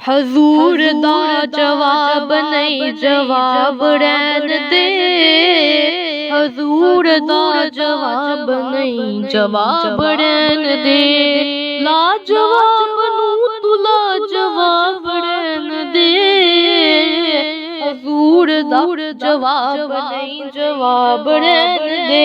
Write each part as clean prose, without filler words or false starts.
हजूर दा जवाब नहीं जवाब रहन दे। हजूर दा जवाब नहीं जवाब रहन दे। लाजवाब नू तू लाजवाब रहन दे। हजूर दा जवाब नहीं जवाब रहन दे।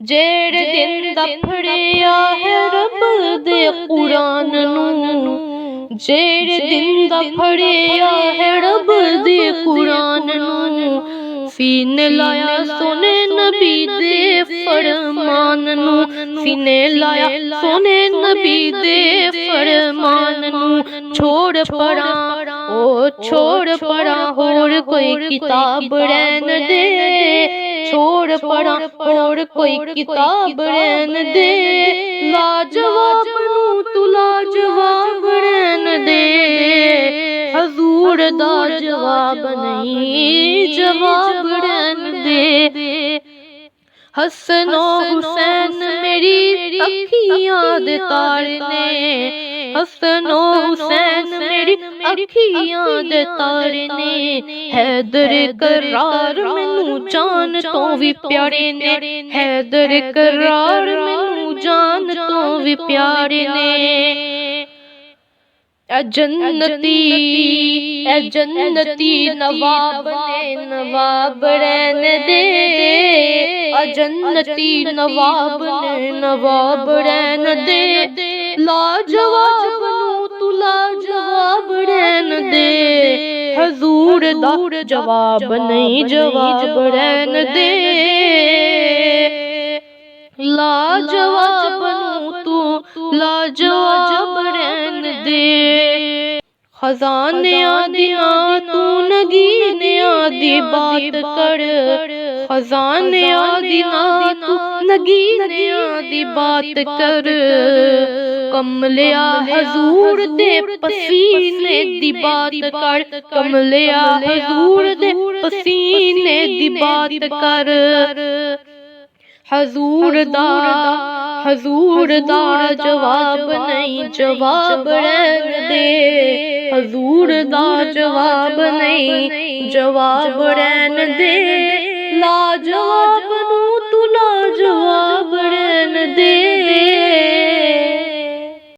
जेड़े दिन दा फड़िया है रब दे कुरान नू। जेड़े दिन दा फड़िया है रब दे कुरान नू। सीने लाया सोने नबी दे फरमान नू। सीने लाया सोने नबी दे फरमान नू। छोड़ परा ओ छोड़ परा होर कोई किताब रहन दे। छोड़ परा होर कोई किताब रहन दे। लाजवाब नू तू लाजवाब रहन दे। हजूर दा जवाब नहीं जवाब रहन दे। हसनो हुसैन मेरी अखियां दे तारे ने। हसनो हुसैन मेरी अखियां दे तारे ने। हैदर करार मैनू जान तो भी प्यारे ने। हैदर करार मैनू जान तो भी प्यारे ने। ए जन्नती नवाब ने नवाब रहन दे। जन्नती नवाब ने नवाब रहन दे। लाजवाब नू तू लाजवाब रहन दे। हजूर दा जवाब नहीं जवाब रहन दे। लाजवाब नू तू लाजवाब रहन दे। खजाने आदि ना तू नगीने आदि बात कर। खजाने आदि ना तू नगीने आदि बात कर। कमलिया हजूर दे पसीने दी बात कर। कमलिया हजूर दे पसीने दी बात कर। हजूर दा जवाब नहीं जवाब रहन दे। हजूर दा जवाब नहीं जवाब रहन दे। लाजवाब नू तू लाजवाब रहन दे।